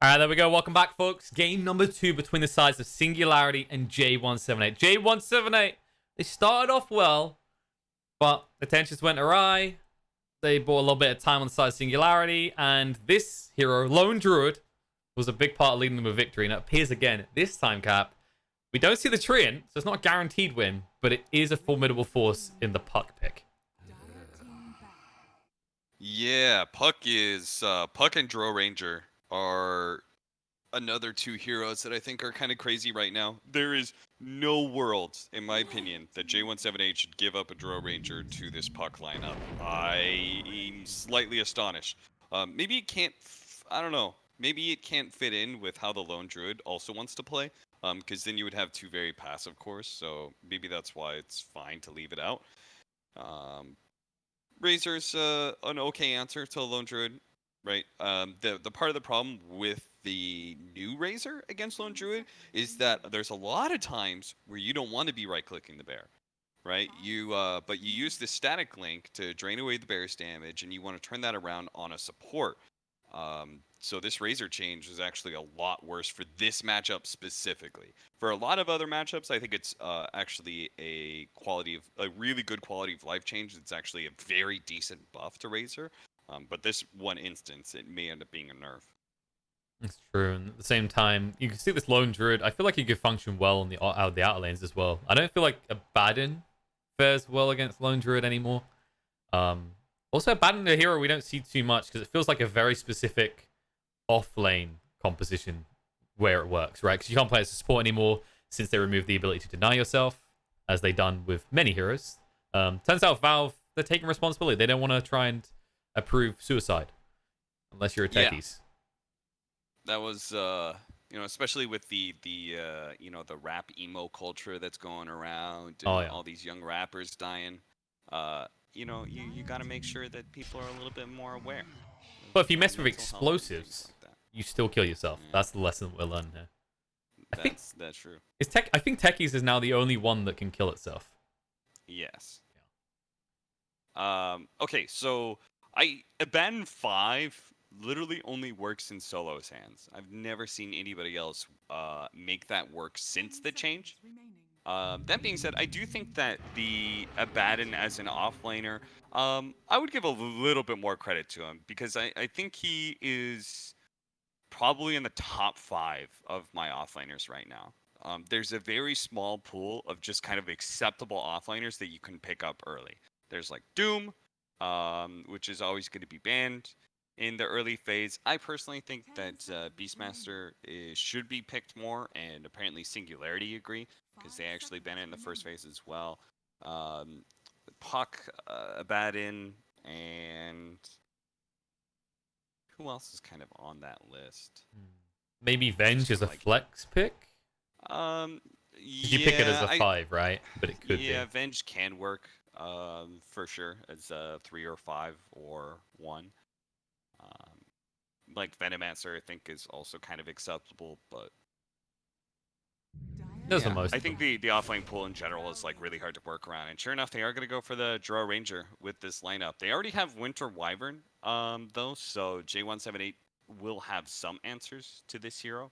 Alright, there we go. Welcome back, folks. Game number 2 between the sides of Singularity and J178. J178, they started off well, but the tensions went awry. They bought a little bit of time on the side of Singularity, and this hero, Lone Druid, was a big part of leading them to victory. And it appears again this time, Cap. We don't see the Treant, so it's not a guaranteed win, but it is a formidable force in the Puck pick. Yeah, Puck and Dro Ranger are another two heroes that I think are kind of crazy right now. There is no world, in my opinion, that J178 should give up a Dro Ranger to this Puck lineup. I am slightly astonished. Maybe it can't, I don't know, maybe it can't fit in with how the Lone Druid also wants to play, because then you would have two very passive cores, so maybe that's why it's fine to leave it out. Razor's an okay answer to Lone Druid, right? The part of the problem with the new Razor against Lone Druid is that there's a lot of times where you don't want to be right-clicking the bear, right? But you use the static link to drain away the bear's damage, and you want to turn that around on a support. So this Razor change is actually a lot worse for this matchup specifically. For a lot of other matchups, I think it's actually a really good quality of life change. It's actually a very decent buff to Razor. But this one instance, it may end up being a nerf. It's true, and at the same time, you can see this Lone Druid. I feel like he could function well on the outer lanes as well. I don't feel like Abaddon fares well against Lone Druid anymore. Also, Abaddon, the hero we don't see too much because it feels like a very specific off-lane composition where it works, right? Because you can't play as a support anymore since they removed the ability to deny yourself, as they've done with many heroes. Turns out Valve, they're taking responsibility. They don't want to try and approve suicide unless you're a techies. That was, especially with the rap emo culture that's going around and all these young rappers dying. You got to make sure that people are a little bit more aware. But if you mess with explosives, you still kill yourself. Yeah. That's the lesson we're learning here. That's true. I think Techies is now the only one that can kill itself. Yes. Yeah. Okay, so Abaddon 5 literally only works in Solo's hands. I've never seen anybody else make that work since the change. That being said, I do think that the Abaddon as an offlaner, I would give a little bit more credit to him because I think he is probably in the top 5 of my offlaners right now. There's a very small pool of just kind of acceptable offlaners that you can pick up early. There's like Doom, which is always going to be banned in the early phase. I personally think that Beastmaster should be picked more, and apparently Singularity agree, because they actually banned it in the first phase as well. Puck, Abaddon, and who else is kind of on that list? Maybe Venge is a flex pick? You pick it as a 5, right? But it could be. Yeah, Venge can work for sure as a 3 or 5 or 1. Like Venomancer, I think, is also kind of acceptable, but I think the offlane pool in general is like really hard to work around. And sure enough, they are going to go for the Dro Ranger with this lineup. They already have Winter Wyvern, though, so J178 will have some answers to this hero.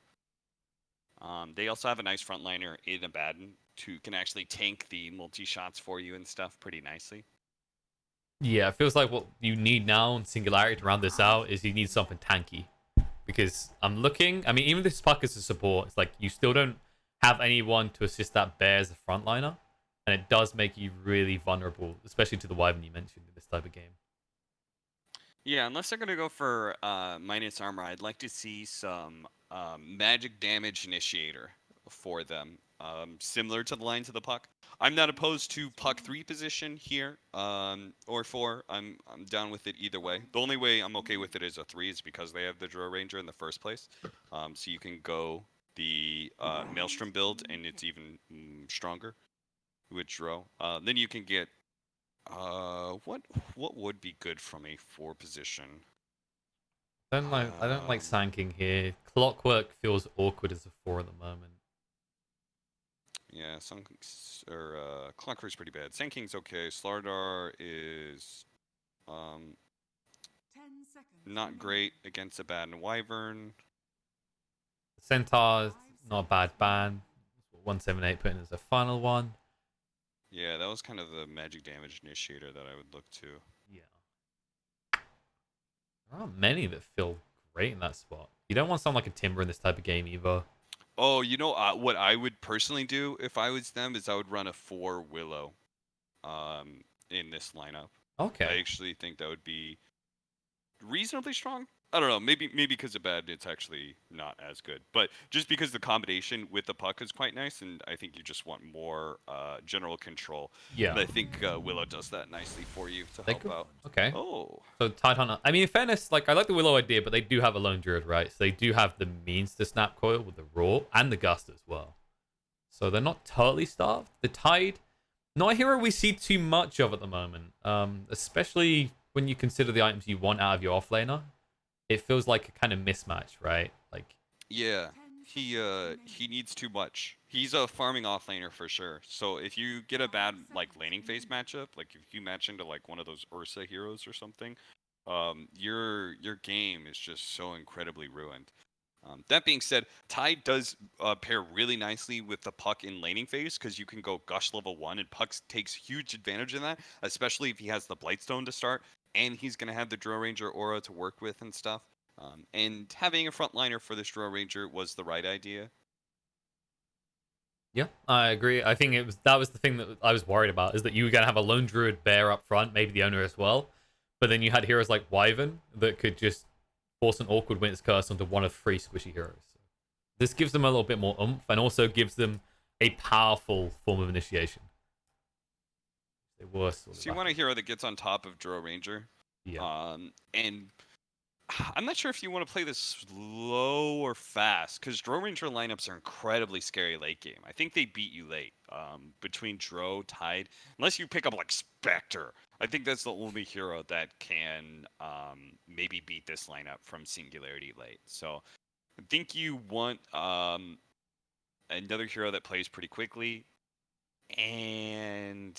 They also have a nice frontliner in Abaddon who can actually tank the multi-shots for you and stuff pretty nicely. Yeah, it feels like what you need now in Singularity to round this out is you need something tanky. Because I'm looking, I mean, even this Puck as a support, it's like you still don't have anyone to assist that bear as a frontliner. And it does make you really vulnerable, especially to the Wyvern you mentioned in this type of game. Yeah, unless they're going to go for minus armor, I'd like to see some magic damage initiator for them. Similar to the lines of the Puck. I'm not opposed to Puck 3 position here, or 4. I'm down with it either way. The only way I'm okay with it as a 3 is because they have the Dro Ranger in the first place. So you can go the Maelstrom build, and it's even stronger with Dro. Then you can get what would be good from a 4 position? I don't like Sanking here. Clockwork feels awkward as a 4 at the moment. Yeah, Clockwork's pretty bad. Sanking's okay. Slardar is not great against Abaddon Wyvern. Centaur is not a bad ban. 178 put in as a final one. Yeah, that was kind of the magic damage initiator that I would look to. Yeah. There aren't many that feel great in that spot. You don't want someone like a Timber in this type of game either. Oh, you know what I would personally do if I was them is I would run a 4 Willow in this lineup. Okay. I actually think that would be reasonably strong. I don't know, maybe because of bad, it's actually not as good. But just because the combination with the puck is quite nice, and I think you just want more general control. Yeah. And I think Willow does that nicely for you to help out. Okay. Oh. So Tidehunter. I mean, in fairness, like I like the Willow idea, but they do have a Lone Druid, right? So they do have the means to snap coil with the Raw and the Gust as well. So they're not totally starved. The Tide, not a hero we see too much of at the moment. Especially when you consider the items you want out of your offlaner. It feels like a kind of mismatch, right? Like, yeah, he needs too much. He's a farming offlaner for sure. So if you get a bad like laning phase matchup, like if you match into like one of those Ursa heroes or something, your game is just so incredibly ruined. That being said, Tide does pair really nicely with the puck in laning phase because you can go Gush level 1 and Puck takes huge advantage of that, especially if he has the Blightstone to start and he's going to have the Drill Ranger aura to work with and stuff. And having a frontliner for this Drill Ranger was the right idea. yeah, I agree. I think that was the thing that I was worried about, is that you were going to have a Lone Druid bear up front, maybe the owner as well. But then you had heroes like Wyvern that could just force an awkward Winter's Curse onto one of 3 squishy heroes. This gives them a little bit more oomph and also gives them a powerful form of initiation. So you want a hero that gets on top of Drill Ranger. Yeah. And I'm not sure if you want to play this slow or fast, because Drill Ranger lineups are incredibly scary late game. I think they beat you late. Between Dro, Tide, unless you pick up like Spectre. I think that's the only hero that can maybe beat this lineup from Singularity late. So I think you want another hero that plays pretty quickly. And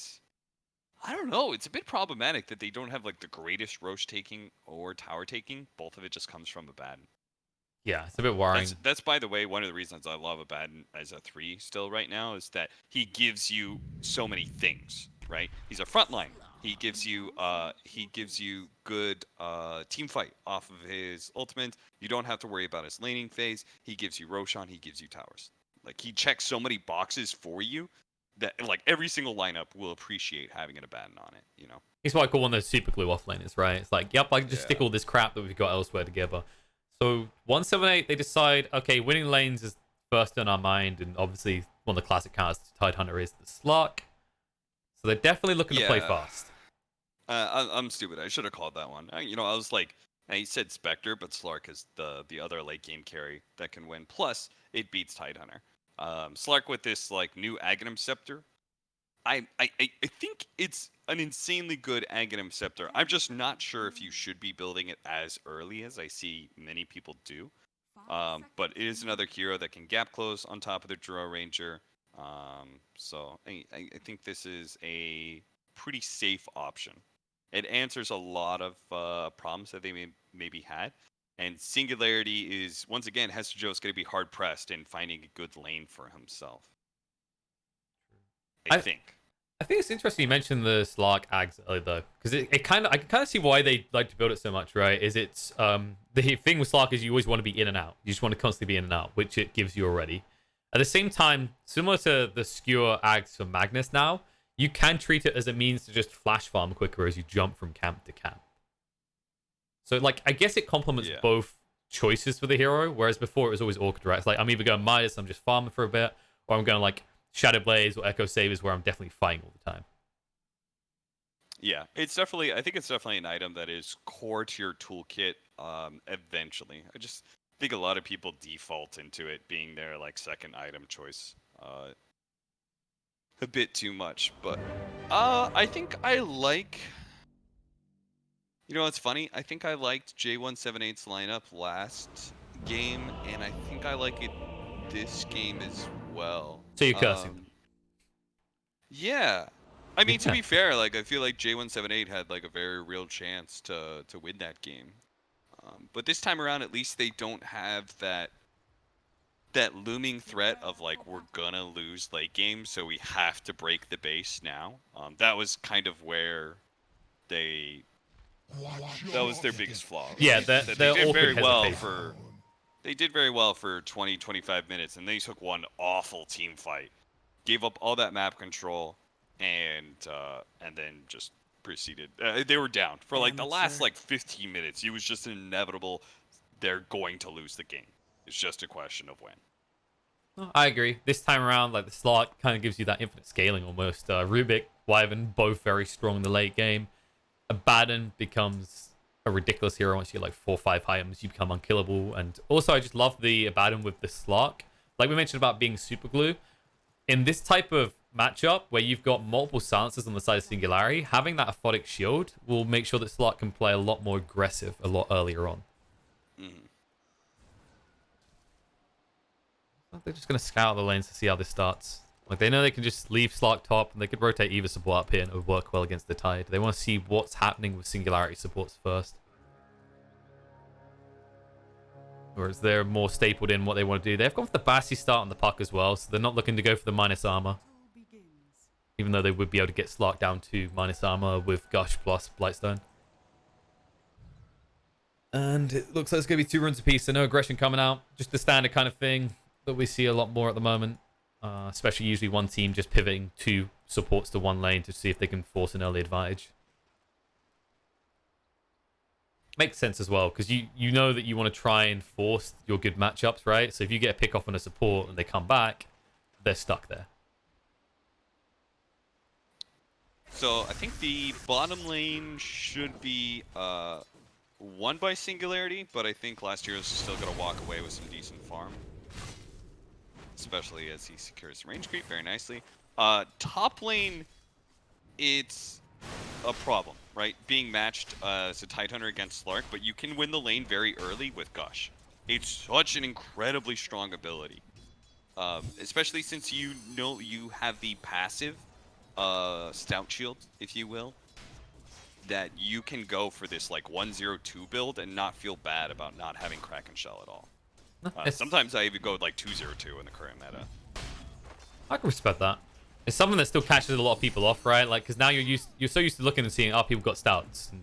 I don't know. It's a bit problematic that they don't have like the greatest Roche taking or tower taking. Both of it just comes from Abaddon. Yeah, it's a bit worrying. That's by the way, one of the reasons I love Abaddon as a 3 still right now is that he gives you so many things, right? He's a frontline. He gives you good team fight off of his ultimate. You don't have to worry about his laning phase. He gives you Roshan, he gives you towers. Like he checks so many boxes for you that like every single lineup will appreciate having an Abaddon on it, you know. It's what I call one of those super glue offlaners, right? It's like, yep, I can just stick all this crap that we've got elsewhere together. So 178, they decide, okay, winning lanes is first in our mind, and obviously one of the classic counters to Tidehunter is the Slark. So they're definitely looking to play fast. I'm stupid. I should have called that one. I was like, he said Spectre, but Slark is the other late game carry that can win. Plus, it beats Tidehunter. Slark with this like new Aghanim Scepter. I think it's an insanely good Aghanim Scepter. I'm just not sure if you should be building it as early as I see many people do. But it is another hero that can gap close on top of the Drill Ranger. So I think this is a pretty safe option. It answers a lot of problems that they maybe had. And Singularity is, once again, Hester Joe's going to be hard pressed in finding a good lane for himself. I think it's interesting you mentioned the Slark Ags earlier, though, because I can kind of see why they like to build it so much, right? Is it's the thing with Slark is you always want to be in and out. You just want to constantly be in and out, which it gives you already. At the same time, similar to the Skewer Ags for Magnus now, you can treat it as a means to just flash farm quicker as you jump from camp to camp. So, like, I guess it complements both choices for the hero, whereas before it was always awkward, right? It's like, I'm either going Midas, I'm just farming for a bit, or I'm going, like, Shadow Blaze or Echo Sabers, where I'm definitely fighting all the time. Yeah, I think it's definitely an item that is core to your toolkit eventually. I just think a lot of people default into it being their, like, second item choice a bit too much. But I think I like... You know, it's funny. I think I liked J178's lineup last game, and I think I like it this game as well. So you're cursing them? Yeah. I mean, to be fair, like I feel like J178 had like a very real chance to win that game. But this time around, at least they don't have that that looming threat of like we're gonna lose late game, so we have to break the base now. That was kind of where they that was their biggest flaw. Right? Yeah, Is that they they're did awkward very well hesitation. for they did very well for 20 25 minutes, and they took one awful team fight, gave up all that map control, and then just proceeded. They were down for like the last like 15 minutes. It was just inevitable. They're going to lose the game. It's just a question of when. I agree. This time around, like the slot kind of gives you that infinite scaling almost. Rubik, Wyvern, both very strong in the late game. Abaddon becomes a ridiculous hero once you get like 4 or 5 items. You become unkillable. And also, I just love the Abaddon with the Slark. Like we mentioned about being super glue. In this type of matchup where you've got multiple silencers on the side of Singularity, having that aphotic shield will make sure that Slark can play a lot more aggressive a lot earlier on. They're just going to scout the lanes to see how this starts. Like, they know they can just leave Slark top, and they could rotate either support up here, and it would work well against the Tide. They want to see what's happening with Singularity supports first. Whereas they're more stapled in what they want to do. They've gone for the Bassi start on the puck as well, so they're not looking to go for the minus armor. Even though they would be able to get Slark down to minus armor with Gush plus Blightstone. And it looks like it's going to be 2 runs apiece, so no aggression coming out. Just the standard kind of thing that we see a lot more at the moment, especially usually one team just pivoting 2 supports to 1 lane to see if they can force an early advantage. Makes sense as well, because you know that you want to try and force your good matchups, right? So if you get a pick off on a support and they come back, they're stuck there. So I think the bottom lane should be won by Singularity, but I think Last Hero is still going to walk away with some decent farm. Especially as he secures range creep very nicely. Top lane, it's a problem, right? Being matched as a Tidehunter against Slark, but you can win the lane very early with Gush. It's such an incredibly strong ability. Especially since you know you have the passive Stout Shield, if you will, that you can go for this like 1-0-2 build and not feel bad about not having Kraken Shell at all. Sometimes I even go with like 2-0-2 in the current meta. I can respect that. It's something that still catches a lot of people off, right? Like, because now you're so used to looking and seeing, oh, people got stouts. And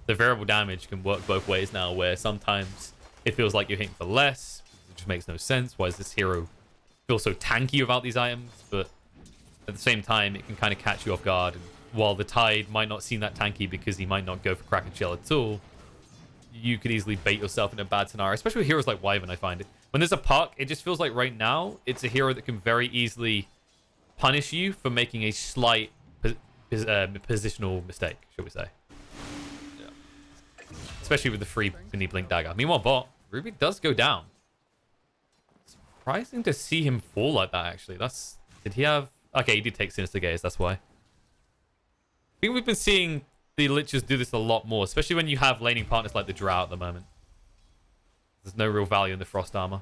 the variable damage can work both ways now, where sometimes it feels like you're hitting for less, which makes no sense. Why does this hero feel so tanky without these items? But at the same time, it can kind of catch you off guard. And while the Tide might not seem that tanky because he might not go for Kraken Shell at all, you could easily bait yourself in a bad scenario, especially with heroes like Wyvern. I find it when there's a puck, it just feels like right now it's a hero that can very easily punish you for making a slight positional mistake, shall we say? Yeah. Especially with the free mini blink dagger. Meanwhile, bot Rubik does go down. Surprising to see him fall like that. Actually, did he have? Okay, he did take Sinister Gaze. That's why. I think we've been seeing the Lichers do this a lot more, especially when you have laning partners like the Drow at the moment. There's no real value in the Frost armor.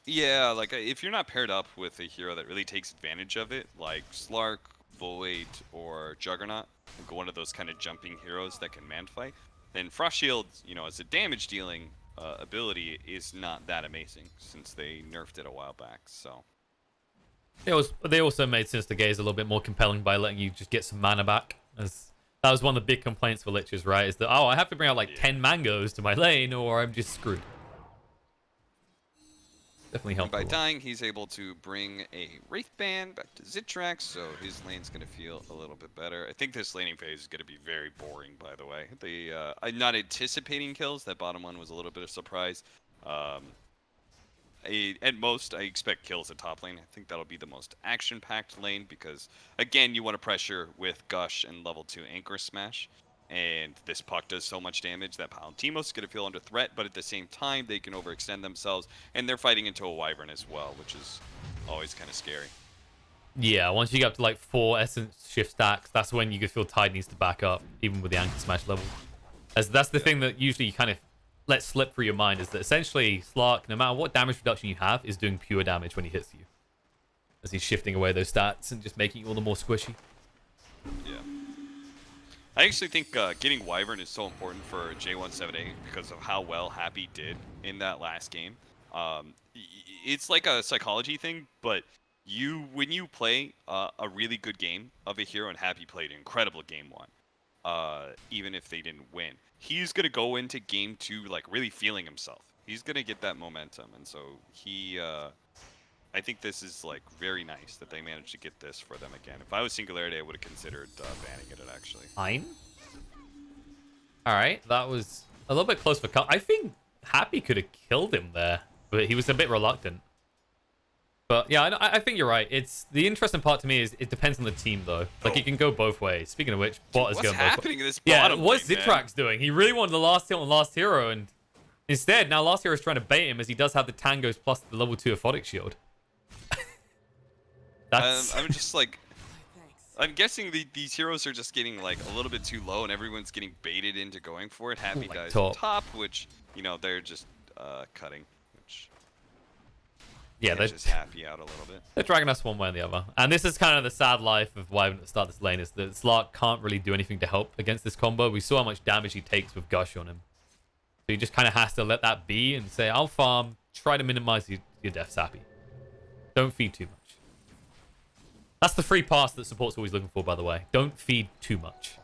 Yeah, like if you're not paired up with a hero that really takes advantage of it, like Slark, Void, or Juggernaut, like one of those kind of jumping heroes that can man fight, then Frost Shield, you know, as a damage dealing ability, is not that amazing since they nerfed it a while back. So they also made Sinister Gaze a little bit more compelling by letting you just get some mana back. That was one of the big complaints for Lichers, right? Is that, oh, I have to bring out like 10 mangoes to my lane or I'm just screwed. Definitely helpful. By dying, he's able to bring a Wraithband back to Zitrax, so his lane's going to feel a little bit better. I think this laning phase is going to be very boring, by the way. I'm not anticipating kills. That bottom one was a little bit of a surprise. At most, I expect kills at top lane. I think that'll be the most action-packed lane because, again, you want to pressure with Gush and level 2 Anchor Smash. And this puck does so much damage that Palantimos is going to feel under threat, but at the same time, they can overextend themselves. And they're fighting into a Wyvern as well, which is always kind of scary. Yeah, once you get up to like 4 Essence Shift stacks, that's when you could feel Tide needs to back up, even with the Anchor Smash level. As that's the thing that usually you kind of let slip through your mind, is that essentially Slark, no matter what damage reduction you have, is doing pure damage when he hits you. As he's shifting away those stats and just making it all the more squishy. Yeah. I actually think getting Wyvern is so important for J178 because of how well Happy did in that last game. it's like a psychology thing, but when you play a really good game of a hero, and Happy played an incredible game 1, even if they didn't win, he's gonna go into game 2 like really feeling himself. He's gonna get that momentum, and so I think this is like very nice that they managed to get this for them again. If I was Singularity, I would have considered banning it actually. Fine. All right, that was a little bit close for cut. I think Happy could have killed him there, but he was a bit reluctant. But yeah, I think you're right. It's the interesting part to me is it depends on the team though. Like it can go both ways. Speaking of which, bot is going both ways. What's happening in this bottom lane, what's Zitrax doing? He really wanted the last hit on Last Hero, and instead now Last Hero is trying to bait him as he does have the tangos plus the level 2 aphotic shield. That's... I'm just like, I'm guessing these heroes are just getting like a little bit too low, and everyone's getting baited into going for it. Happy dies on top, which they're just cutting. Yeah, they're just Happy out a little bit. They're dragging us one way or the other. And this is kind of the sad life of why we didn't start this lane, is that Slark can't really do anything to help against this combo. We saw how much damage he takes with Gush on him. So he just kind of has to let that be and say, I'll farm, try to minimize your deaths, Happy. Don't feed too much. That's the free pass that support's always looking for, by the way. Don't feed too much.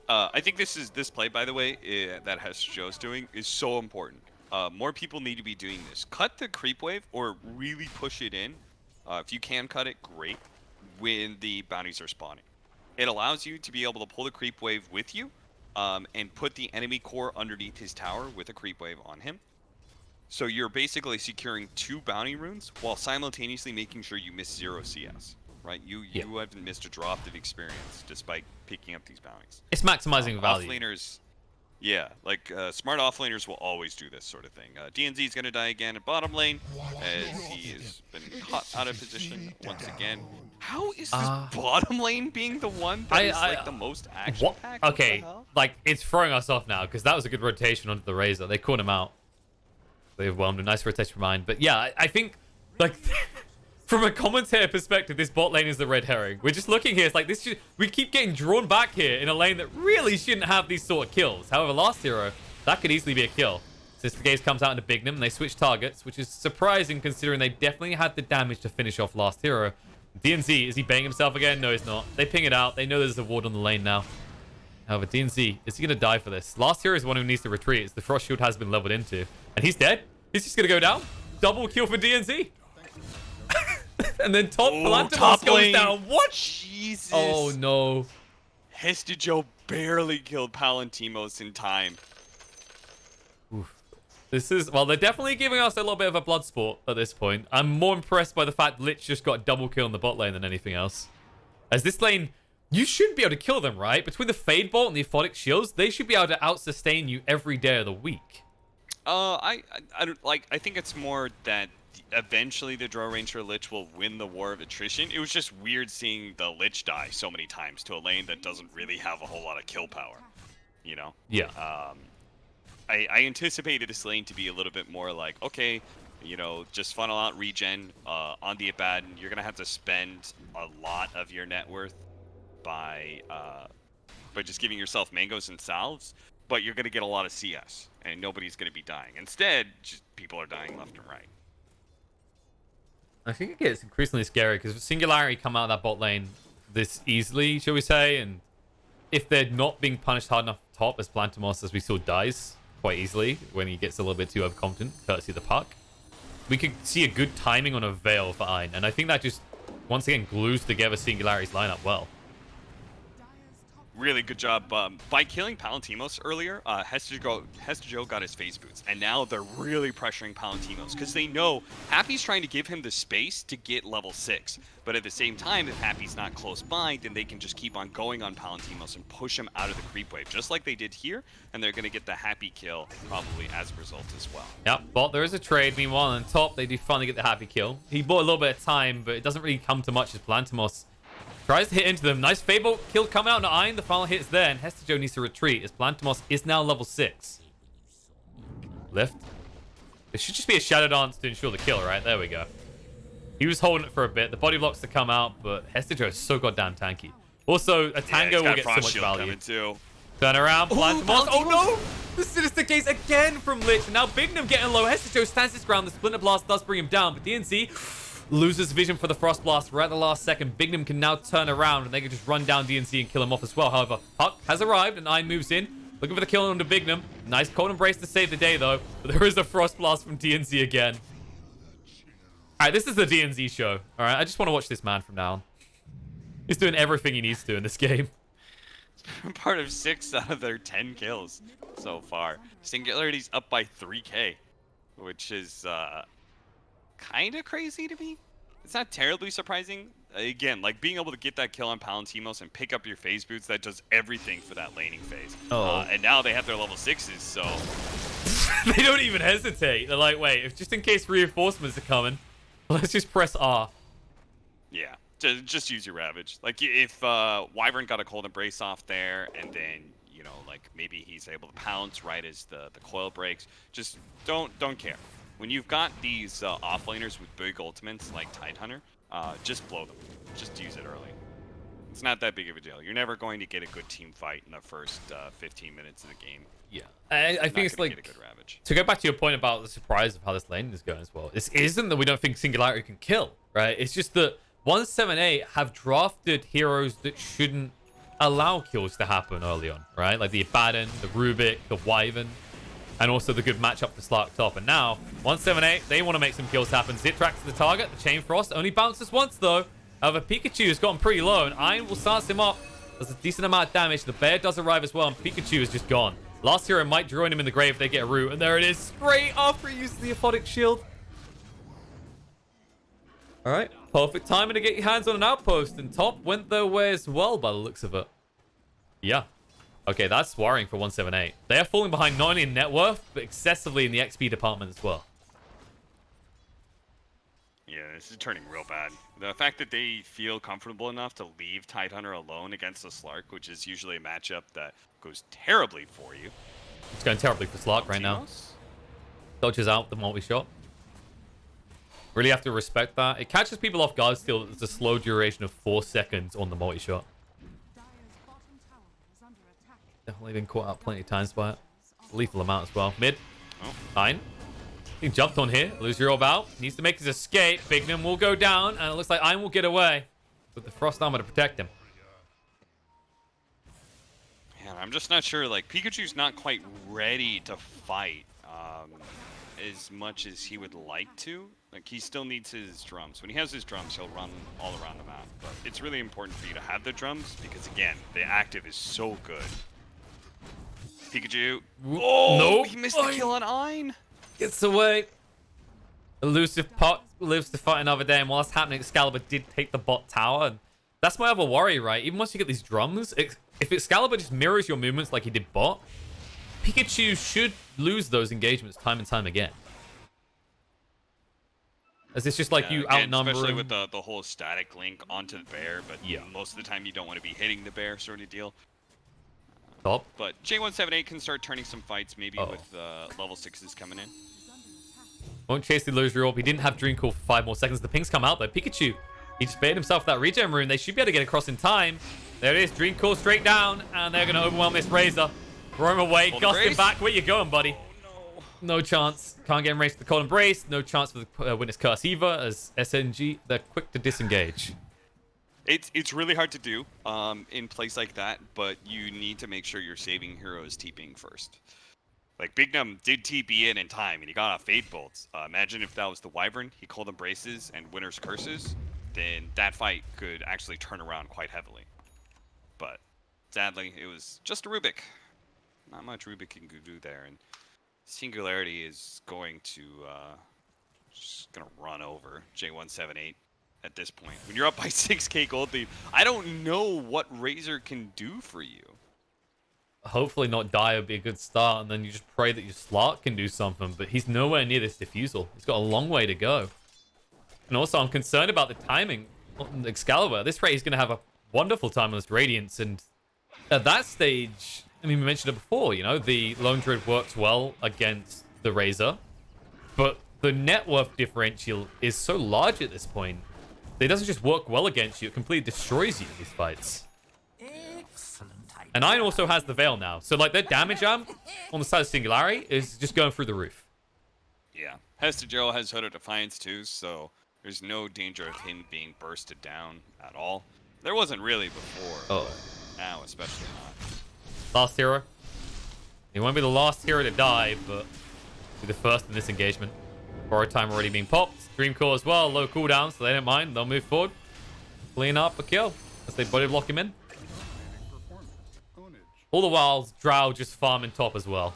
I think this play, by the way, that Joe's doing is so important. More people need to be doing this. Cut the creep wave or really push it in. If you can cut it, great. When the bounties are spawning, it allows you to be able to pull the creep wave with you, and put the enemy core underneath his tower with a creep wave on him. So you're basically securing 2 bounty runes while simultaneously making sure you miss 0 CS. Right? You haven't missed a drop of experience despite picking up these bounties. It's maximizing value. Offlaners. Yeah, like smart offlaners will always do this sort of thing. DNZ is going to die again at bottom lane as he has been caught out of position once again. How is this bottom lane being the one that is like the most action-packed? Okay, like it's throwing us off now because that was a good rotation onto the Razor. They caught him out. They overwhelmed him. Nice rotation for mine. But yeah, I think like from a commentator perspective, this bot lane is the red herring. We're just looking here. It's like this. We keep getting drawn back here in a lane that really shouldn't have these sort of kills. However, Last Hero, that could easily be a kill. Since the gaze comes out into Bignum, they switch targets, which is surprising considering they definitely had the damage to finish off Last Hero. DNZ, is he banging himself again? No, he's not. They ping it out. They know there's a ward on the lane now. However, DNZ, is he going to die for this? Last Hero is the one who needs to retreat, as the Frost Shield has been leveled into. And he's dead. He's just going to go down. Double kill for DNZ. And then top goes down. What? Jesus. Oh, no. Joe barely killed Palantimos in time. Oof. This is... Well, they're definitely giving us a little bit of a blood sport at this point. I'm more impressed by the fact Lich just got a double kill in the bot lane than anything else. As this lane... You should be able to kill them, right? Between the Fade Bolt and the Aphotic Shields, they should be able to out-sustain you every day of the week. I think it's more that eventually the Draw Ranger Lich will win the war of attrition. It was just weird seeing the Lich die so many times to a lane that doesn't really have a whole lot of kill power. You know? Yeah. I anticipated this lane to be a little bit more like, okay, just funnel out regen on the Abaddon. You're going to have to spend a lot of your net worth by just giving yourself mangoes and salves, but you're going to get a lot of CS, and nobody's going to be dying. Instead, just people are dying left and right. I think it gets increasingly scary because Singularity come out of that bot lane this easily, shall we say, and if they're not being punished hard enough top, as Plantimos, as we saw, dies quite easily when he gets a little bit too overconfident, courtesy of the puck, we could see a good timing on a Veil for Ein, and I think that just, once again, glues together Singularity's lineup well. Really good job. By killing Palantimos earlier, Hestejo got his phase boots, and now they're really pressuring Palantimos because they know Happy's trying to give him the space to get level 6. But at the same time, if Happy's not close by, then they can just keep on going on Palantimos and push him out of the creep wave, just like they did here, and they're going to get the Happy kill probably as a result as well. Yep, but there is a trade. Meanwhile, on top, they do finally get the Happy kill. He bought a little bit of time, but it doesn't really come to much as Palantimos tries to hit into them. Nice Fable kill coming out on Ein. The final hit's there, and Hestejo needs to retreat as Plantimos is now level 6. Lift. There should just be a Shadow Dance to ensure the kill, right? There we go. He was holding it for a bit. The body blocks to come out, but Hestejo is so goddamn tanky. Also, a Tango will get so much value. Turn around, plant Ooh, Moss. Oh Bounty no! The Sinister Gaze again from Lich. And now Bignum getting low. Hesicho stands his ground. The Splinter Blast does bring him down. But DNC loses vision for the Frost Blast right at the last second. Bignum can now turn around and they can just run down DNC and kill him off as well. However, Puck has arrived and Iron moves in. Looking for the kill on the Bignum. Nice cold embrace to save the day though. But there is a Frost Blast from DNC again. Alright, this is the DNZ show. Alright, I just want to watch this man from now on. He's doing everything he needs to in this game. Part of 6 out of their 10 kills so far. Singularity's up by 3k, which is kind of crazy to me. It's not terribly surprising. Again, like being able to get that kill on Palantimos and pick up your phase boots, that does everything for that laning phase. And now they have their level 6s, so... They don't even hesitate. They're like, wait, if just in case reinforcements are coming, let's just press R. Yeah. Just use your Ravage. Like, if Wyvern got a cold embrace off there, and then, you know, like, maybe he's able to pounce right as the coil breaks, just don't care. When you've got these offlaners with big ultimates like Tidehunter, just blow them. Just use it early. It's not that big of a deal. You're never going to get a good team fight in the first 15 minutes of the game. Yeah. I think it's like, get a good Ravage. To go back to your point about the surprise of how this lane is going as well, it isn't that we don't think Singularity can kill, right? It's just that 178 have drafted heroes that shouldn't allow kills to happen early on, right? Like the Abaddon, the Rubik, the Wyvern, and also the good matchup for Slark top. And now, 178, they want to make some kills happen. Zit tracks to the target. The Chain Frost only bounces once, though. However, Pikachu has gotten pretty low, and Iron will start him up. Does a decent amount of damage. The bear does arrive as well, and Pikachu is just gone. Last hero might join him in the grave if they get a root, and there it is, straight after he uses the Aphotic Shield. All right, perfect timing to get your hands on an outpost, and top went their way as well by the looks of it. Yeah. Okay, that's worrying for 178. They are falling behind not only in net worth, but excessively in the XP department as well. Yeah, this is turning real bad. The fact that they feel comfortable enough to leave Tidehunter alone against the Slark, which is usually a matchup that goes terribly for you. It's going terribly for Slark right now. Dodges out the multi-shot. Really have to respect that. It catches people off guard still that there's a slow duration of 4 seconds on the multi-shot. Definitely been caught out plenty of times by it. Lethal amount as well. Mid. Oh. Fine. He jumped on here. Lose your orb out. Needs to make his escape. Bignum will go down, and it looks like Iron will get away with the Frost Armor to protect him. Man, I'm just not sure. Like, Pikachu's not quite ready to fight as much as he would like to. Like, he still needs his drums. When he has his drums, he'll run all around the map. But it's really important for you to have the drums because, again, the active is so good. Pikachu. Oh, nope. He missed the kill on Ein. Gets away. Elusive Pot lives to fight another day. And while that's happening, Excalibur did take the bot tower. And that's my other worry, right? Even once you get these drums, if Excalibur just mirrors your movements like he did bot, Pikachu should lose those engagements time and time again. As it's just like you outnumber especially him. with the whole static link onto the bear, but most of the time you don't want to be hitting the bear sort of deal. Top. But J178 can start turning some fights maybe with level 6s coming in. Won't chase the illusory orb. He didn't have Dream Call for 5 more seconds. The pings come out, but Pikachu, he just baited himself that regen rune. They should be able to get across in time. There it is. Dream Call straight down, and they're going to overwhelm this Razor. Throw him away. Gust him back. Where you going, buddy? Oh, no. No chance. Can't get him raised to the Cold Embrace. No chance for the Witness Curse either, as SNG, they're quick to disengage. It's really hard to do in plays like that, but you need to make sure you're saving heroes TPing first. Like, Bignum did TP in time, and he got off Fade Bolts. Imagine if that was the Wyvern, he called Embraces and Winter's Curses, then that fight could actually turn around quite heavily. But, sadly, it was just a Rubik. Not much Rubik can do there, and Singularity is going to just gonna run over J178 at this point. When you're up by 6k gold lead, I don't know what Razor can do for you. Hopefully not die would be a good start, and then you just pray that your Slark can do something, but he's nowhere near this Diffusal. He's got a long way to go. And also, I'm concerned about the timing on Excalibur. This rate, he's going to have a wonderful time on this Radiance, and at that stage, I mean, we mentioned it before, you know, the Lone Druid works well against the Razor, but the net worth differential is so large at this point that it doesn't just work well against you, it completely destroys you in these fights. Excellent idea. And Nine also has the Veil now. So, like, their damage arm on the side of Singularity is just going through the roof. Yeah. Hesta Joe has Hood of Defiance too, so there's no danger of him being bursted down at all. There wasn't really before, but now especially not. Last hero. He won't be the last hero to die, but be the first in this engagement. Borrow time already being popped. Dream Core as well, low cooldown, so they don't mind. They'll move forward. Clean up a kill as they body block him in. All the while, Drow just farming top as well.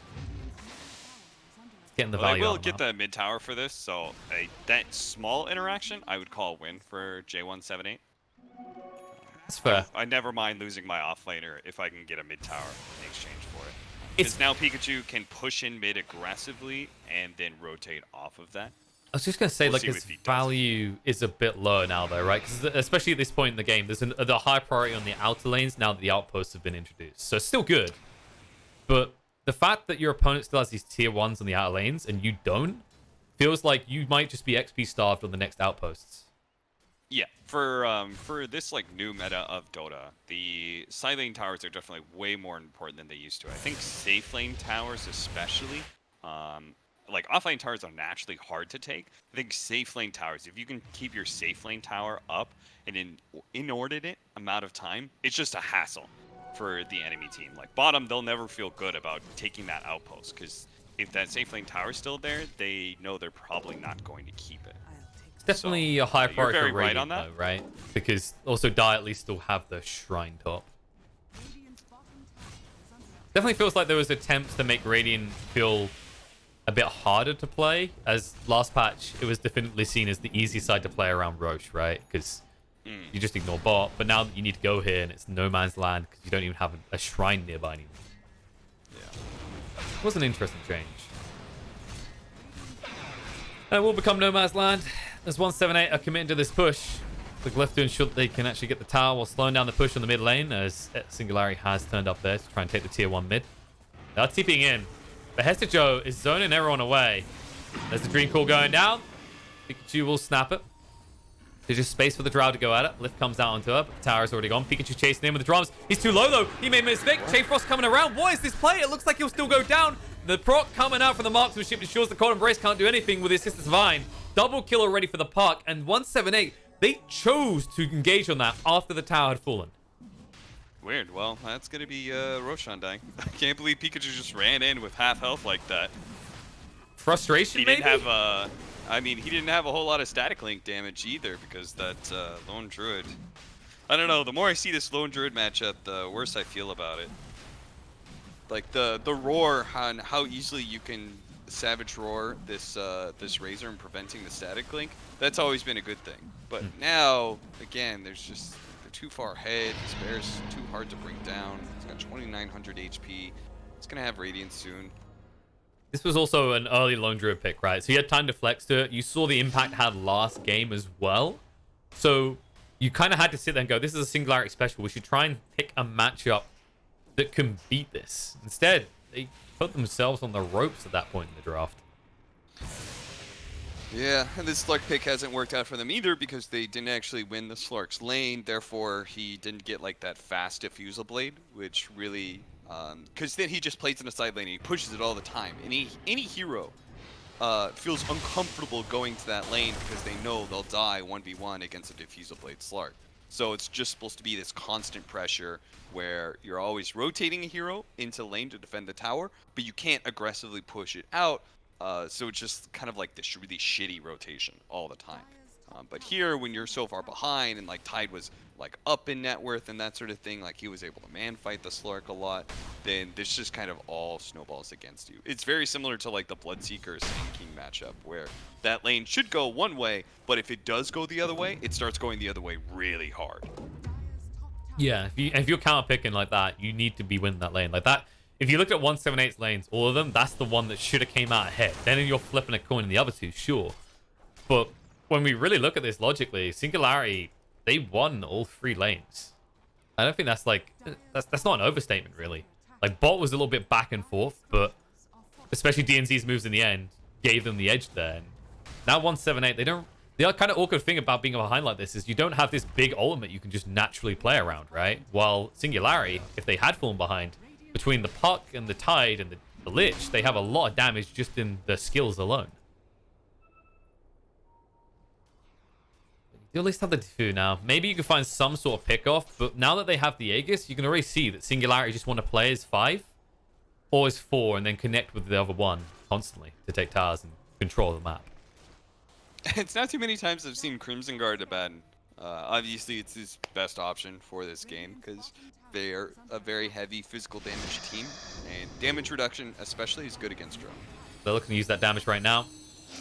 Getting the value. They will get the mid tower for this, so that small interaction I would call a win for J178. That's fair. I never mind losing my offlaner if I can get a mid tower in exchange for it. Because now Pikachu can push in mid aggressively and then rotate off of that. I was just going to say, like, his value is a bit low now, though, right? Because especially at this point in the game, there's a high priority on the outer lanes now that the outposts have been introduced. So it's still good. But the fact that your opponent still has these tier 1s on the outer lanes and you don't, feels like you might just be XP starved on the next outposts. Yeah, for this like new meta of Dota, the side lane towers are definitely way more important than they used to. I think safe lane towers especially, like offlane towers are naturally hard to take. I think safe lane towers, if you can keep your safe lane tower up in an inordinate amount of time, it's just a hassle for the enemy team. Like bottom, they'll never feel good about taking that outpost because if that safe lane tower is still there, they know they're probably not going to keep it. It's definitely a high priority for right on that, though, right? Because also Die at least still have the shrine top. Definitely feels like there was attempts to make Radiant feel a bit harder to play, as last patch it was definitely seen as the easy side to play around Roche, right? Because you just ignore bot, but now that you need to go here and it's no man's land because you don't even have a shrine nearby anymore. Yeah, it was an interesting change. And it will become no man's land as 178 are committing to this push. The Glyph to ensure that they can actually get the tower while slowing down the push on the mid lane, as Singularity has turned up there to try and take the tier 1 mid. They are TPing in. But Hesta Joe is zoning everyone away. There's the Dream Call going down. Pikachu will snap it. There's just space for the Drow to go at it. Lift comes out onto her, but the tower's already gone. Pikachu chasing in with the drums. He's too low, though. He made a mistake. Chain Frost coming around. What is this play? It looks like he'll still go down. The proc coming out from the marksmanship ensures the Cold Embrace can't do anything with his Sister's Vine. Double kill already for the Puck. And 178, they chose to engage on that after the tower had fallen. Weird. Well, that's going to be Roshan dying. I can't believe Pikachu just ran in with half health like that. Frustration, he maybe? Didn't have, I mean, he didn't have a whole lot of static link damage either because that Lone Druid. I don't know. The more I see this Lone Druid matchup, the worse I feel about it. Like the roar on how easily you can Savage Roar this this Razor and preventing the static link. That's always been a good thing. But now, again, there's just too far ahead. This bear's too hard to bring down. He's got 2900 HP. He's gonna have Radiance soon. This was also an early Lone Druid pick, right? So you had time to flex to it. You saw the impact it had last game as well. So you kind of had to sit there and go, this is a Singularity special. We should try and pick a matchup that can beat this. Instead, they put themselves on the ropes at that point in the draft. Yeah, and this Slark pick hasn't worked out for them either because they didn't actually win the Slark's lane. Therefore, he didn't get like that fast diffusal blade, which really, because then he just plays in the side lane and he pushes it all the time. Any hero feels uncomfortable going to that lane because they know they'll die 1v1 against a diffusal blade Slark. So it's just supposed to be this constant pressure where you're always rotating a hero into lane to defend the tower, but you can't aggressively push it out. So it's just kind of like this really shitty rotation all the time. But here, when you're so far behind and like Tide was like up in net worth and that sort of thing, like he was able to man fight the Slark a lot, then this just kind of all snowballs against you. It's very similar to like the Bloodseeker Sand King matchup where that lane should go one way, but if it does go the other way, it starts going the other way really hard. Yeah, if you're counter picking like that, you need to be winning that lane like that. If you look at 178's lanes, all of them, that's the one that should have came out ahead. Then you're flipping a coin in the other two, sure. But when we really look at this logically, Singularity, they won all three lanes. I don't think that's like, that's not an overstatement, really. Like, bot was a little bit back and forth, but especially DNZ's moves in the end gave them the edge there. And now 178, they don't The kind of awkward thing about being behind like this is you don't have this big ultimate you can just naturally play around, right? While Singularity, if they had fallen behind, between the Puck and the Tide and the Lich, they have a lot of damage just in their skills alone. You at least have the 2 now. Maybe you can find some sort of pick-off, but now that they have the Aegis, you can already see that Singularity just want to play as 5 or as 4 and then connect with the other one constantly to take towers and control the map. It's not too many times I've seen Crimson Guard abandoned. Obviously, it's his best option for this game because they're a very heavy physical damage team, and damage reduction especially is good against drone. They're looking to use that damage right now.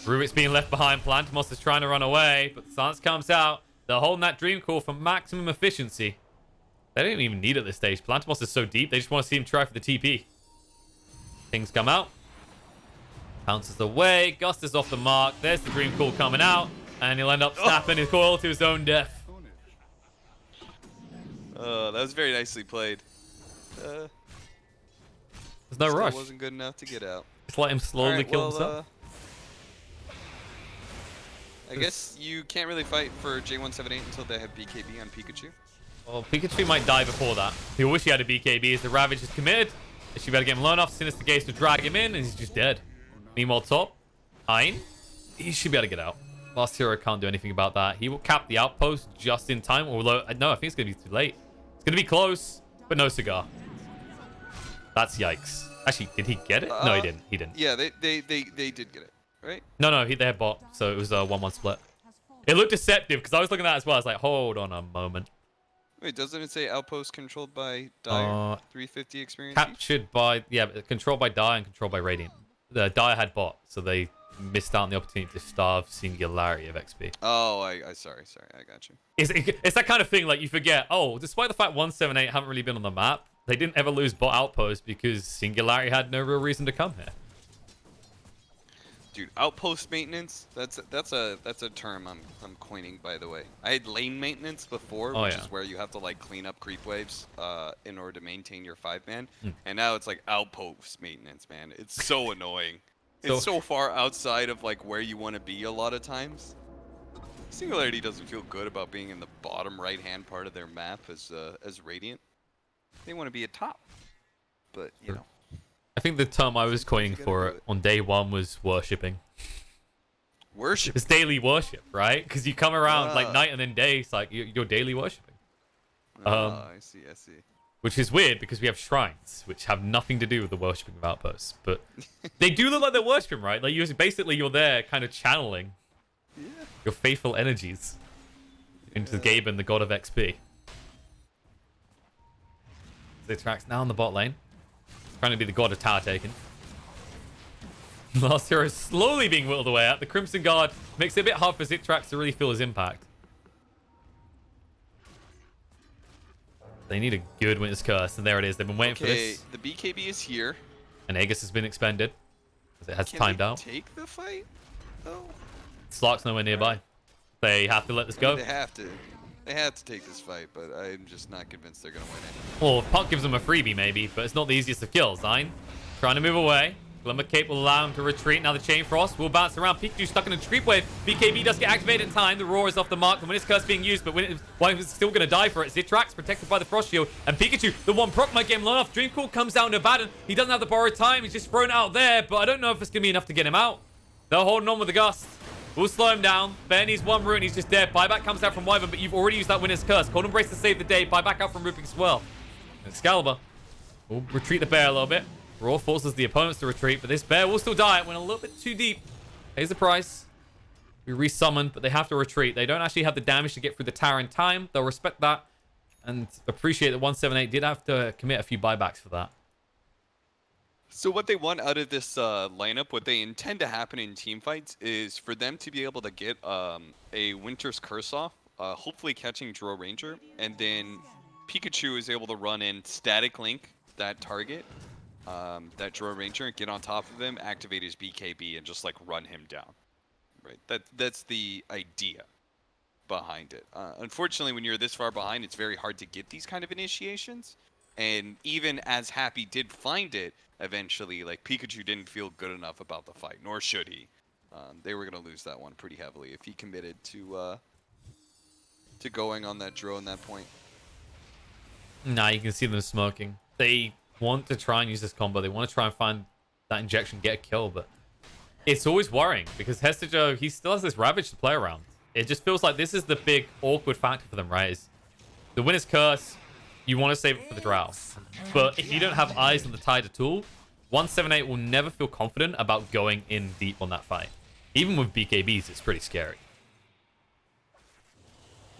Rubik's being left behind. Plantimos is trying to run away, but the Silence comes out. They're holding that Dream Core for maximum efficiency. They don't even need it at this stage. Plantimos is so deep, they just want to see him try for the TP. Things come out. Bounces away. Gust is off the mark. There's the Dream Core coming out, and he'll end up snapping his coil to his own death. That was very nicely played. There's no rush. Wasn't good enough to get out. Just let him slowly kill himself. I guess you can't really fight for J178 until they have BKB on Pikachu. Well, Pikachu might die before that. He'll wish he had a BKB as the Ravage is committed. She better get him low enough. Sinister Gaze to drag him in, and he's just dead. Meanwhile, top, Hein, he should be able to get out. Last Hero can't do anything about that. He will cap the outpost just in time, although, no, I think it's going to be too late. It's going to be close, but no cigar. That's yikes. Actually, did he get it? No, he didn't. He didn't. Yeah, they did get it, right? No, they had bot, so it was a 1-1 split. It looked deceptive, because I was looking at that as well. I was like, hold on a moment. Wait, doesn't it say outpost controlled by Dire? 350 experience Captured by, yeah, controlled by Dire and controlled by Radiant. The Dire had bot, so they missed out on the opportunity to starve Singularity of XP. Oh, sorry, I got you. It's that kind of thing, like you forget, oh, despite the fact 178 haven't really been on the map, they didn't ever lose bot outpost because Singularity had no real reason to come here. Dude, outpost maintenance, that's a term I'm coining, by the way. I had lane maintenance before, which is where you have to like clean up creep waves in order to maintain your 5-man. And now it's like outpost maintenance, man. It's so annoying. It's so far outside of like where you want to be a lot of times. Singularity doesn't feel good about being in the bottom right-hand part of their map as Radiant. They want to be at top. But, you know. I think the term I was coining for it on day 1 was worshipping. Worship? It's daily worship, right? Because you come around like night and then day. It's like you're daily worshipping. I see. Which is weird because we have shrines, which have nothing to do with the worshipping of outposts. But they do look like they're worshipping, right? Like you're there kind of channeling your faithful energies into Gaben, the god of XP. Zithrax now in the bot lane. Trying to be the god of tower taken. Last Hero is slowly being whittled away at. The Crimson Guard makes it a bit hard for Zithrax to really feel his impact. They need a good Winter's Curse, and there it is. They've been waiting for this. The BKB is here. And Aegis has been expended. As it has Can timed they out. Take the fight, though? Slark's nowhere nearby. They have to let this go. They have to. They have to take this fight, but I'm just not convinced they're going to win it. Well, Puck gives them a freebie, maybe, but it's not the easiest of kills. Zine trying to move away. Glimmer Cape will allow him to retreat. Now the Chain Frost will bounce around. Pikachu stuck in a creep wave. BKB does get activated in time. The Roar is off the mark. The Winter's Curse being used, but Wife is still going to die for it. Zithrax protected by the Frost Shield. And Pikachu, the one proc might get him low enough. Dream Call comes down to Abaddon. He doesn't have the borrowed time. He's just thrown out there, but I don't know if it's going to be enough to get him out. They're holding on with the Gust. We'll slow him down. Bear needs one root and he's just dead. Buyback comes out from Wyvern, but you've already used that Winter's Curse. Cold Embrace to save the day. Buyback out from Rubik as well. And Excalibur will retreat the bear a little bit. Raw forces the opponents to retreat, but this bear will still die. It went a little bit too deep. Pays the price. We resummon, but they have to retreat. They don't actually have the damage to get through the tower in time. They'll respect that and appreciate that 178 did have to commit a few buybacks for that. So what they want out of this lineup, what they intend to happen in team fights, is for them to be able to get a Winter's Curse off, hopefully catching Draw Ranger, and then Pikachu is able to run in Static Link that target, that Draw Ranger, get on top of him, activate his BKB, and just like run him down. Right. That's the idea behind it. Unfortunately, when you're this far behind, it's very hard to get these kind of initiations. And even as Happy did find it, eventually, like, Pikachu didn't feel good enough about the fight, nor should he. They were going to lose that one pretty heavily if he committed to going on that drone that point. Nah, you can see them smoking. They want to try and use this combo. They want to try and find that injection, get a kill, but it's always worrying because Hestejo, he still has this Ravage to play around. It just feels like this is the big awkward factor for them, right? Is the winner's curse, you want to save it for the Drow. But if you don't have eyes on the tide at all, 178 will never feel confident about going in deep on that fight. Even with BKBs, it's pretty scary.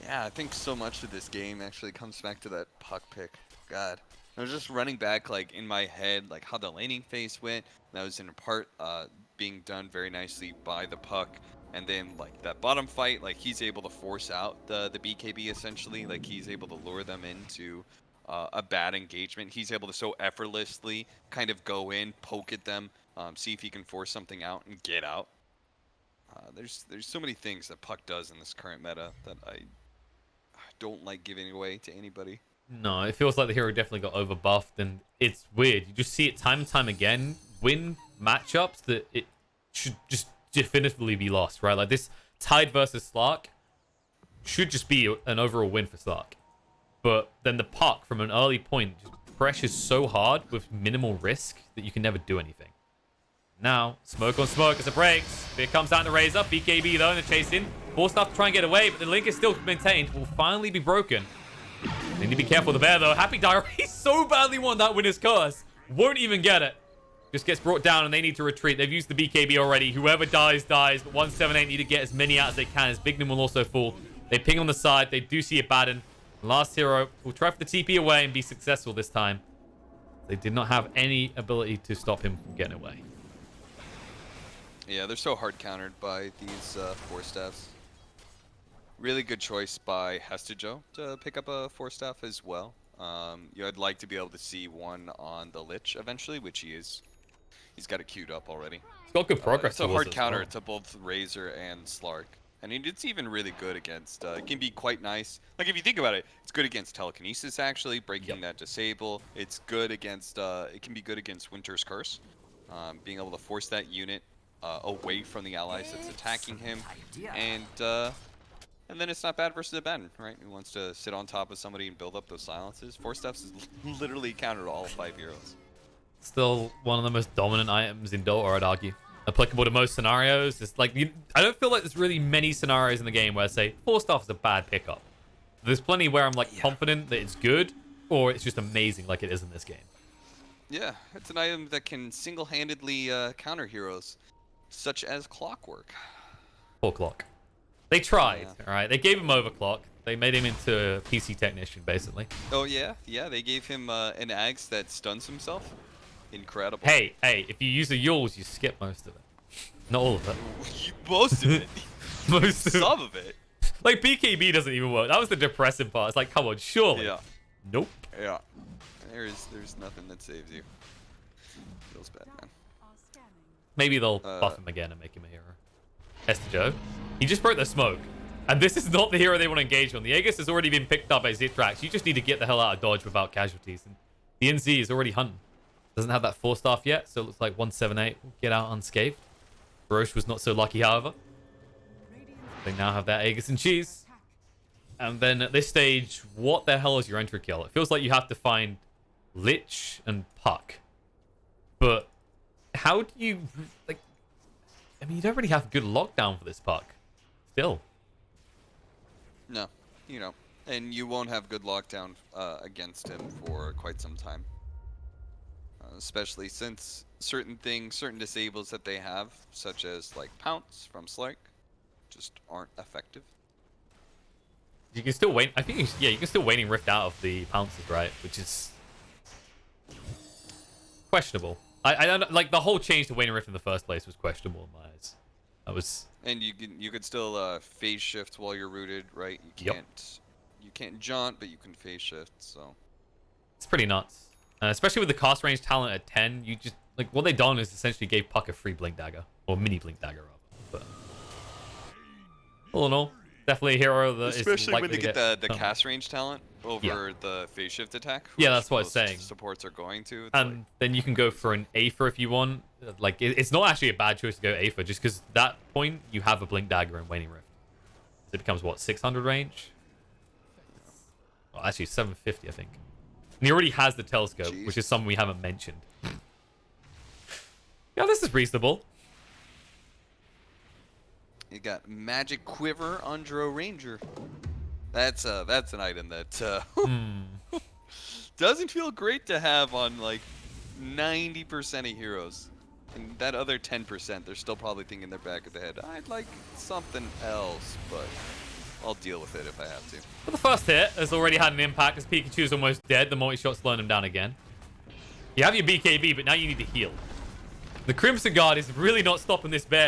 Yeah, I think so much of this game actually comes back to that puck pick. God. I was just running back, like, in my head, like, how the laning phase went. That was in part being done very nicely by the puck. And then, like, that bottom fight, like, he's able to force out the BKB, essentially. Like, he's able to lure them into a bad engagement. He's able to so effortlessly kind of go in, poke at them, see if he can force something out and get out. There's so many things that puck does in this current meta that I don't like giving away to anybody. No, it feels like the hero definitely got overbuffed, and it's weird. You just see it time and time again win matchups that it should just definitively be lost, right? Like this Tide versus Slark should just be an overall win for Slark. But then the puck from an early point just pressures so hard with minimal risk that you can never do anything. Now, smoke on smoke as it breaks. Here comes down the Razor. BKB though in the chase in. Forced off to try and get away, but the link is still maintained. Will finally be broken. They need to be careful of the bear though. Happy Diary so badly want that winner's curse. Won't even get it. Just gets brought down and they need to retreat. They've used the BKB already. Whoever dies, dies. But 178 need to get as many out as they can as Bignum will also fall. They ping on the side. They do see a Baden. Last hero will try for the TP away and be successful this time. They did not have any ability to stop him from getting away. Yeah, they're so hard countered by these 4-staffs. Really good choice by Hestejo to pick up a 4-staff as well. I'd like to be able to see one on the Lich eventually, which he is. He's got it queued up already. He's got good progress. It's a hard counter to both Razor and Slark. And it's even really good against, it can be quite nice. Like, if you think about it, it's good against Telekinesis, actually, breaking that disable. It's good against, it can be good against Winter's Curse. Being able to force that unit away from the allies that's attacking him. And then it's not bad versus a Ben, right? Who wants to sit on top of somebody and build up those silences. 4-staffs is literally counter to all 5 heroes. Still one of the most dominant items in Dota, I'd argue. Applicable to most scenarios. It's like I don't feel like there's really many scenarios in the game where I say 4-staff is a bad pickup. There's plenty where I'm like confident that it's good, or it's just amazing like it is in this game. Yeah, it's an item that can single-handedly counter heroes, such as Clockwork. Poor Clock. They tried, all right? They gave him overclock. They made him into a PC technician, basically. Oh, yeah? Yeah, they gave him an Axe that stuns himself. Incredible. Hey, if you use the Yules, you skip most of it. Not all of it. Most of it? Most of it. Some of it. Like, BKB doesn't even work. That was the depressing part. It's like, come on, surely. Yeah. Nope. Yeah. There's nothing that saves you. Feels bad, man. Maybe they'll buff him again and make him a hero. Hestejo. He just broke the smoke. And this is not the hero they want to engage on. The Aegis has already been picked up by Zitrax. You just need to get the hell out of dodge without casualties. And the NZ is already hunting. Doesn't have that 4-staff yet, so it looks like 178 will get out unscathed. Roche was not so lucky, however. They now have that Aegis and cheese. And then at this stage, what the hell is your entry kill? It feels like you have to find Lich and Puck. But how do you... like? I mean, you don't really have good lockdown for this Puck. Still. No, you know. And you won't have good lockdown against him for quite some time. Especially since certain disables that they have, such as like Pounce from Slark, just aren't effective. You can still wait. I think, you can still Waning Rift out of the Pounces, right? Which is questionable. I don't like the whole change to Waning Rift in the first place was questionable in my eyes. That was. And you could still phase shift while you're rooted, right? You can't jaunt, but you can phase shift. So it's pretty nuts. Especially with the cast range talent at 10, you just like what they done is essentially gave Puck a free blink dagger or mini blink dagger rather. But all in all, definitely a hero that especially is when they get the cast range talent, over the phase shift attack. Yeah, which that's what it's most saying. Supports are going to. It's And then you can go for an Aether if you want. Like, it's not actually a bad choice to go Aether, just because at that point you have a Blink Dagger and Waning Rift. So it becomes, what, 600 range? Well, actually, 750, I think. And he already has the Telescope, which is something we haven't mentioned. Yeah, this is reasonable. You got Magic Quiver Undro Ranger. That's an item that doesn't feel great to have on like 90% of heroes. And that other 10%, they're still probably thinking in their back of the head, I'd like something else, but I'll deal with it if I have to. But the first hit has already had an impact, as Pikachu's almost dead. The multi-shot's slowing him down again. You have your BKB, but now you need to heal. The Crimson Guard is really not stopping this bear